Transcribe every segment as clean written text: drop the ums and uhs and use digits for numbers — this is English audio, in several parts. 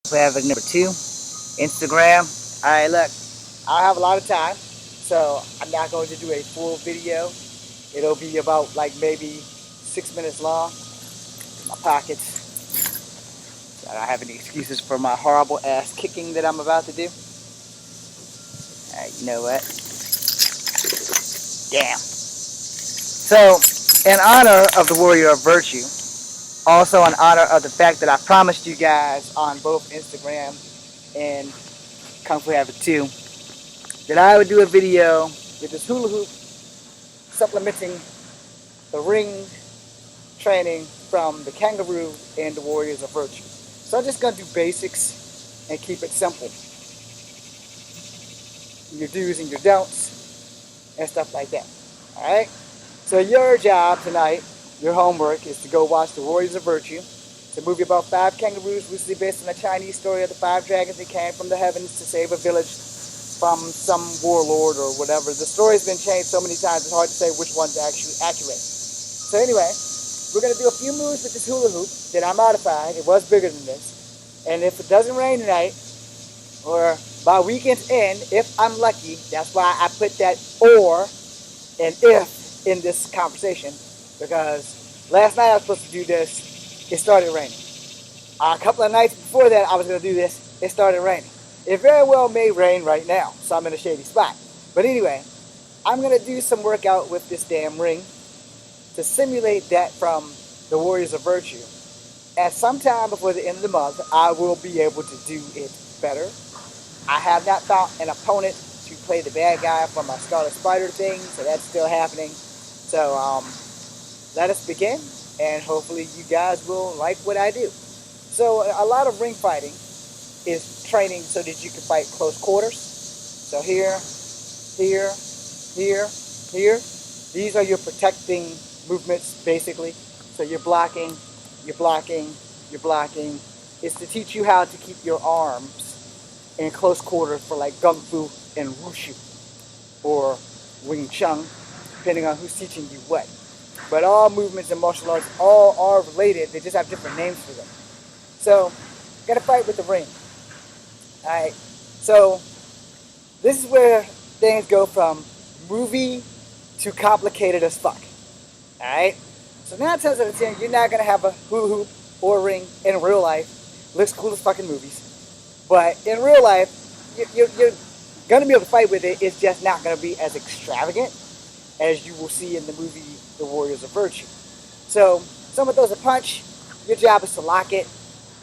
We have it number two, Instagram. Alright, look, I have a lot of time, so I'm not going to do a full video. It'll be about like maybe 6 minutes long. My pockets. I don't have any excuses for my horrible ass kicking that I'm about to do. Alright, you know what? Damn. So, in honor of the Warrior of Virtue, also in honor of the fact that I promised you guys on both Instagram and Kung Fu Habit 2 that I would do a video with this hula hoop supplementing the ring training from the Kangaroo and the Warriors of Virtue. So I'm just going to do basics and keep it simple. Your do's and your don'ts and stuff like that. Alright? So your job tonight, your homework, is to go watch The Warriors of Virtue. It's a movie about 5 kangaroos loosely based on a Chinese story of the 5 dragons that came from the heavens to save a village from some warlord or whatever. The story's been changed so many times it's hard to say which one's actually accurate. So anyway, we're going to do a few moves with this hula hoop that I modified. It was bigger than this. And if it doesn't rain tonight, or by weekend's end, if I'm lucky, that's why I put that or and if in this conversation, because last night I was supposed to do this, it started raining. A couple of nights before that I was going to do this, it started raining. It very well may rain right now, so I'm in a shady spot. But anyway, I'm going to do some workout with this damn ring to simulate that from the Warriors of Virtue. At some time before the end of the month, I will be able to do it better. I have not found an opponent to play the bad guy for my Scarlet Spider thing, so that's still happening. So let us begin, and hopefully you guys will like what I do. So a lot of ring fighting is training so that you can fight close quarters. So here, here, here, here. These are your protecting movements, basically. So you're blocking, you're blocking, you're blocking. It's to teach you how to keep your arms in close quarters for like Kung Fu and Wushu or Wing Chun, depending on who's teaching you what. But all movements in martial arts all are related. They just have different names for them. So, gotta fight with the ring. Alright, so this is where things go from movie to complicated as fuck. Alright, so 9 times out of 10, you're not gonna have a hula hoop or a ring in real life. Looks cool as fucking movies. But in real life, you're gonna be able to fight with it. It's just not gonna be as extravagant as you will see in the movie The Warriors of Virtue. So, someone throws a punch, your job is to lock it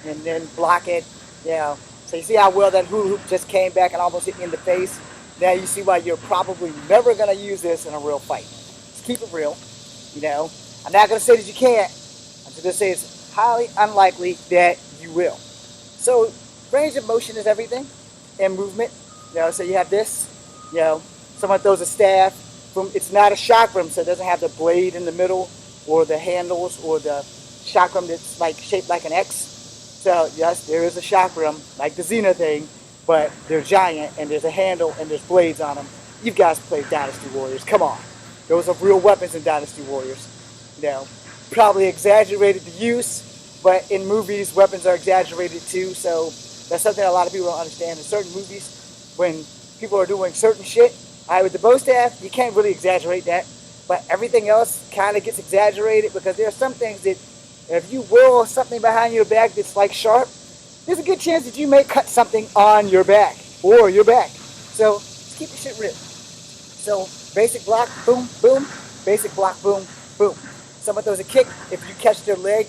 and then block it, you know. So you see how well that hula hoop just came back and almost hit you in the face? Now you see why you're probably never going to use this in a real fight. Just keep it real, you know. I'm not going to say that you can't. I'm just going to say it's highly unlikely that you will. So range of motion is everything, and movement. You know, so you have this, you know, someone throws a staff. It's not a chakram, so it doesn't have the blade in the middle or the handles or the chakram that's like shaped like an X. So yes, there is a chakram, like the Xena thing, but they're giant and there's a handle and there's blades on them. You guys played Dynasty Warriors, come on. Those are real weapons in Dynasty Warriors. You know, probably exaggerated the use, but in movies, weapons are exaggerated too, so that's something a lot of people don't understand. In certain movies, when people are doing certain shit, with the bow staff, you can't really exaggerate that, but everything else kind of gets exaggerated because there are some things that if you whirl something behind your back that's like sharp, there's a good chance that you may cut something on your back or your back. So just keep the shit real. So basic block, boom, boom. Basic block, boom, boom. Someone throws a kick. If you catch their leg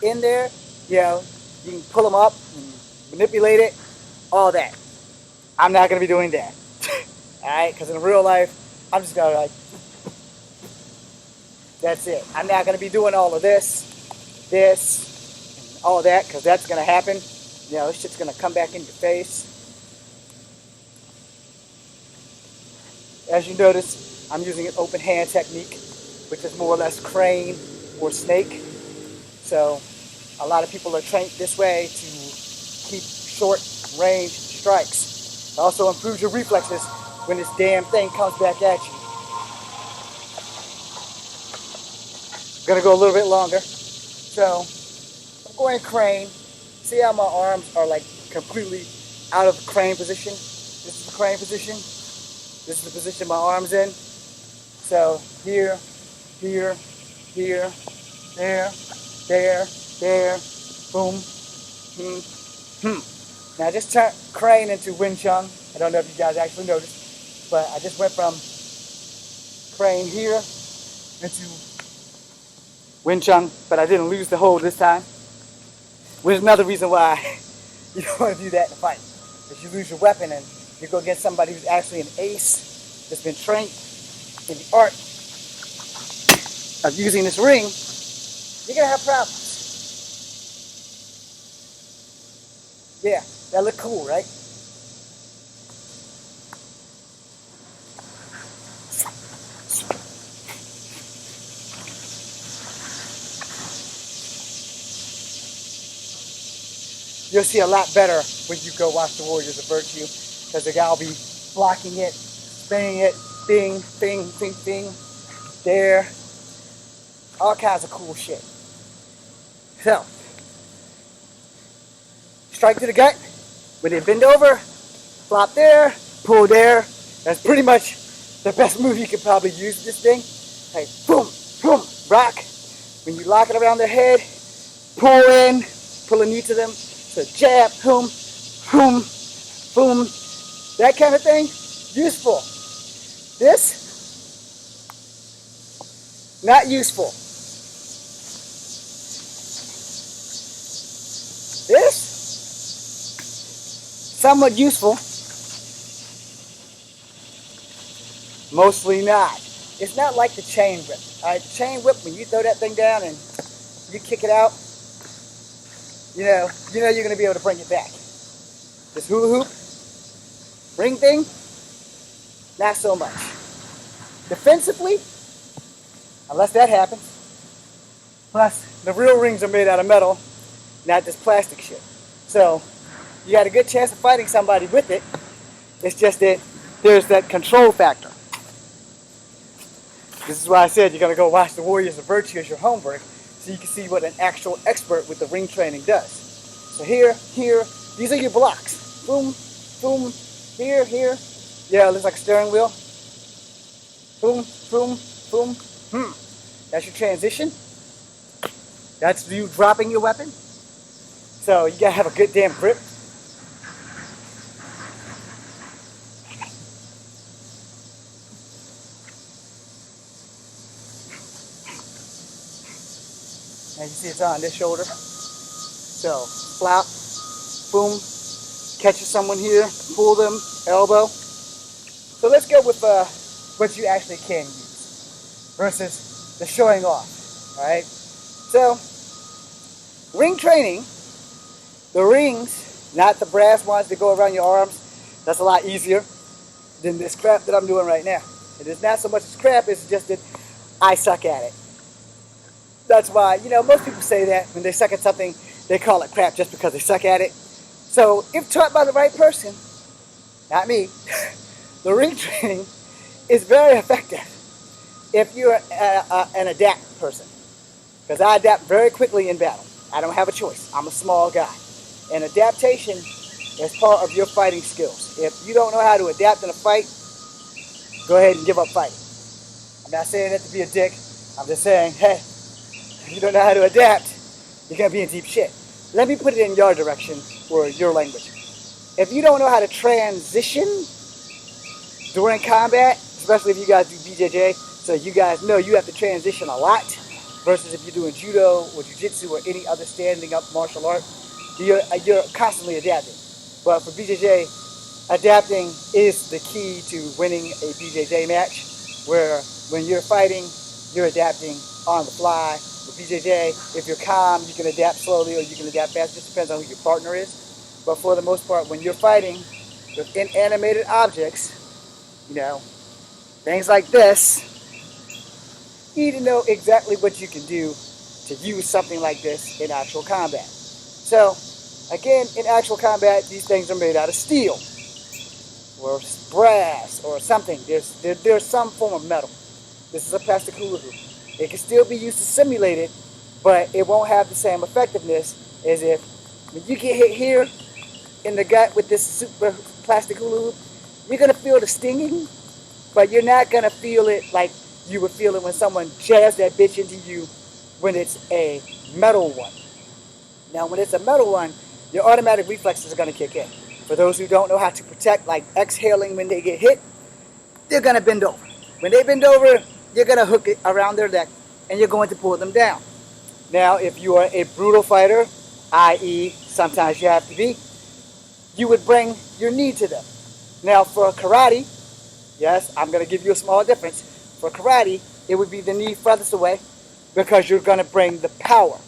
in there, you know, you can pull them up, and manipulate it, all that. I'm not going to be doing that. Alright, because in real life, I'm just going to like, that's it. I'm not going to be doing all of this, and all that, because that's going to happen. You know, this shit's going to come back in your face. As you notice, I'm using an open hand technique, which is more or less crane or snake. So, a lot of people are trained this way to keep short range strikes. It also improves your reflexes when this damn thing comes back at you. I'm going to go a little bit longer. So, I'm going crane. see how my arms are like completely out of the crane position? This is the crane position. This is the position my arm's in. So here, here, here, there, there, boom, Now I just turned crane into Wing Chun. I don't know if you guys actually noticed, but I just went from crane here into Wing Chun, but I didn't lose the hold this time. Which is another reason why you don't want to do that in a fight. If you lose your weapon and you go against somebody who's actually an ace, that's been trained in the art of using this ring, you're going to have problems. Yeah, that looked cool, right? You'll see a lot better when you go watch the Warriors of Virtue, because the guy will be blocking it, spinning it, bing, bing, bing, bing, there, all kinds of cool shit. So, strike to the gut, when they bend over, flop there, pull there. That's pretty much the best move you could probably use with this thing. Like boom, boom, rock. When you lock it around their head, pull in, pull a knee to them. So jab, boom, boom, boom, that kind of thing, useful. This, not useful. This, somewhat useful, mostly not. It's not like the chain whip. Chain whip, when you throw that thing down and you kick it out, you know you're going to be able to bring it back. This hula hoop, ring thing, not so much. Defensively, unless that happens, plus the real rings are made out of metal, not this plastic shit. So you got a good chance of fighting somebody with it. It's just that there's that control factor. This is why I said you're going to go watch the Warriors of Virtue as your homework, so you can see what an actual expert with the ring training does. So here, these are your blocks. Boom, boom, here. Yeah, it looks like a steering wheel. Boom, boom, boom, That's your transition. That's you dropping your weapon. So you gotta have a good damn grip. As you see, it's on this shoulder. So, flop, boom, catches someone here, pull them, elbow. So let's go with what you actually can use versus the showing off, all right? So, ring training, the rings, not the brass ones that go around your arms, that's a lot easier than this crap that I'm doing right now. It is not so much as crap, it's just that I suck at it. That's why, most people say that when they suck at something, they call it crap just because they suck at it. So, if taught by the right person, not me, the ring training is very effective if you're an adapt person. Because I adapt very quickly in battle. I don't have a choice. I'm a small guy. And adaptation is part of your fighting skills. If you don't know how to adapt in a fight, go ahead and give up fighting. I'm not saying that to be a dick. I'm just saying, hey, if you don't know how to adapt, you're going to be in deep shit. Let me put it in your direction or your language. If you don't know how to transition during combat, especially if you guys do BJJ, so you guys know you have to transition a lot, versus if you're doing judo or jiu-jitsu or any other standing up martial art, you're constantly adapting. But for BJJ, adapting is the key to winning a BJJ match, where when you're fighting, you're adapting on the fly. With BJJ, if you're calm, you can adapt slowly or you can adapt fast. It just depends on who your partner is. But for the most part, when you're fighting with inanimated objects, things like this, you need to know exactly what you can do to use something like this in actual combat. So, again, in actual combat, these things are made out of steel or brass or something. There's some form of metal. This is a plastic hula hoop. It can still be used to simulate it, but it won't have the same effectiveness as if When you get hit here in the gut with this super plastic hula hoop, you're gonna feel the stinging, but you're not gonna feel it like you would feel it when someone jabs that bitch into you when it's a metal one. Now, when it's a metal one, your automatic reflexes are gonna kick in. For those who don't know how to protect, like exhaling when they get hit, they're gonna bend over. When they bend over, you're gonna hook it around their neck and you're going to pull them down. Now, if you are a brutal fighter, i.e., sometimes you have to be, you would bring your knee to them. Now, for karate, yes, I'm going to give you a small difference. For karate, it would be the knee furthest away because you're going to bring the power.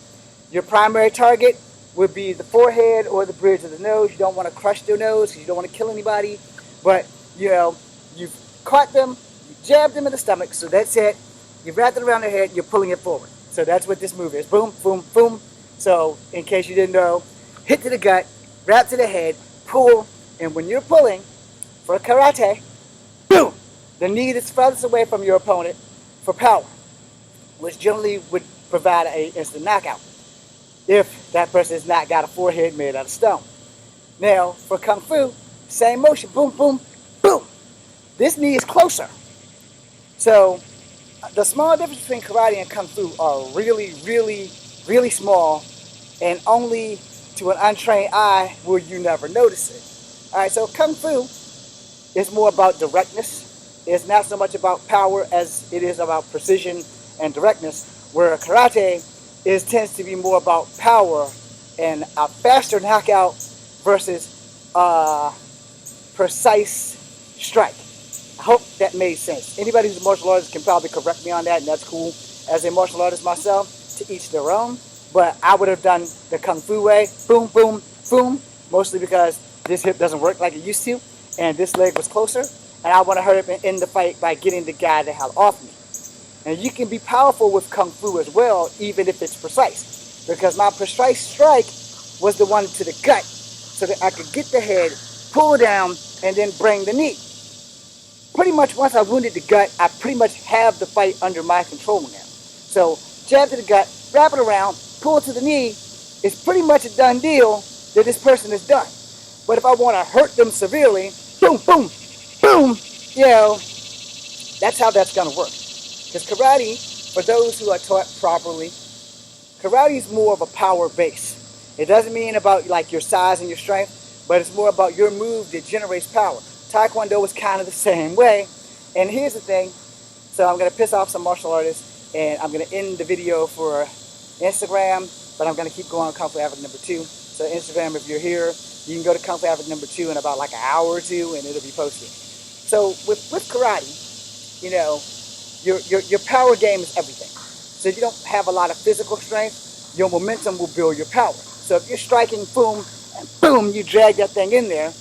Your primary target would be the forehead or the bridge of the nose. You don't want to crush their nose because you don't want to kill anybody. But, you've caught them, you jabbed them in the stomach, so that's it. You wrapped it around their head, you're pulling it forward. So that's what this move is. Boom, boom, boom. So, in case you didn't know, hit to the gut, wrap to the head, pull, and when you're pulling, for karate, boom! The knee that's furthest away from your opponent for power, which generally would provide an instant knockout if that person has not got a forehead made out of stone. Now, for Kung Fu, same motion, boom, boom, boom. This knee is closer. So, the small difference between karate and Kung Fu are really, really, really small, and only to an untrained eye will you never notice it. Alright, so Kung Fu is more about directness. It's not so much about power as it is about precision and directness, where karate tends to be more about power and a faster knockout versus precise strike. I hope that made sense. Anybody who's a martial artist can probably correct me on that, and that's cool. As a martial artist myself, to each their own. But I would have done the Kung Fu way, boom, boom, boom, mostly because this hip doesn't work like it used to, and this leg was closer, and I want to hurry up and end the fight by getting the guy the hell off me. And you can be powerful with Kung Fu as well, even if it's precise, because my precise strike was the one to the gut, so that I could get the head, pull down, and then bring the knee. Pretty much once I wounded the gut, I pretty much have the fight under my control now. So, jab to the gut, wrap it around, pull to the knee, it's pretty much a done deal that this person is done. But if I want to hurt them severely, boom, boom, boom, that's how that's going to work. Because karate, for those who are taught properly, karate is more of a power base. It doesn't mean about like your size and your strength, but it's more about your move that generates power. Taekwondo is kind of the same way. And here's the thing. So I'm going to piss off some martial artists, and I'm going to end the video for Instagram, but I'm going to keep going on Kung Fu Africa number 2. So Instagram, if you're here, you can go to Kung Fu Africa number 2 in about like an hour or two, and it'll be posted. So with karate, your power game is everything. So if you don't have a lot of physical strength, your momentum will build your power. So if you're striking, boom, and boom, you drag that thing in there,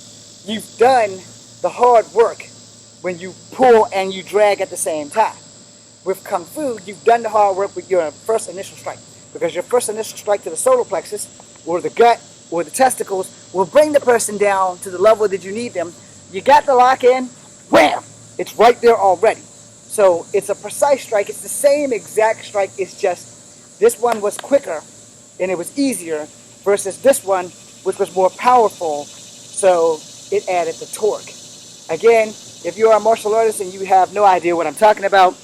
you've done the hard work when you pull and you drag at the same time. With Kung Fu, you've done the hard work with your first initial strike, because your first initial strike to the solar plexus, or the gut, or the testicles, will bring the person down to the level that you need them. You got the lock in, wham! It's right there already. So it's a precise strike. It's the same exact strike. It's just this one was quicker and it was easier versus this one, which was more powerful. So it added the torque. Again, if you are a martial artist and you have no idea what I'm talking about,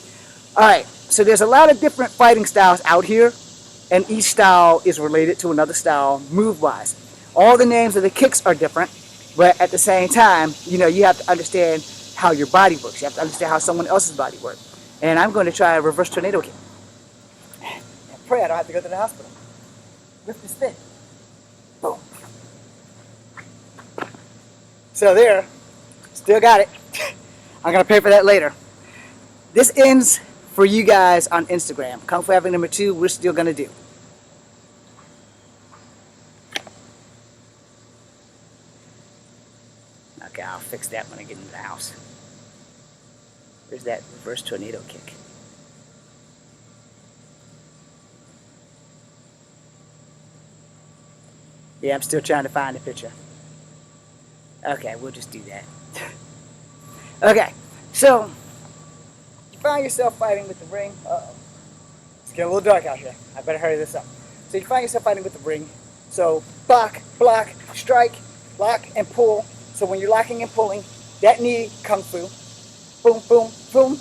alright, so there's a lot of different fighting styles out here, and each style is related to another style move-wise. All the names of the kicks are different, but at the same time, you have to understand how your body works. You have to understand how someone else's body works. And I'm going to try a reverse tornado kick. And pray I don't have to go to the hospital. Lift this thing. Boom. So there, still got it. I'm going to pay for that later. This ends for you guys on Instagram. Kung Fu Africa number 2, we're still going to do. Okay, I'll fix that when I get into the house. There's that reverse tornado kick. Yeah, I'm still trying to find the picture. Okay, we'll just do that. Okay, so you find yourself fighting with the ring. Uh-oh. It's getting a little dark out here. I better hurry this up. So you find yourself fighting with the ring, So block, block, strike, lock, and pull. So when you're locking and pulling, that knee, kung fu. Boom, boom, boom.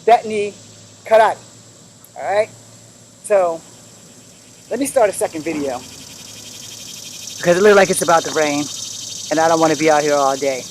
That knee, karate. Alright? So, let me start a second video. Because it looks like it's about to rain. And I don't want to be out here all day.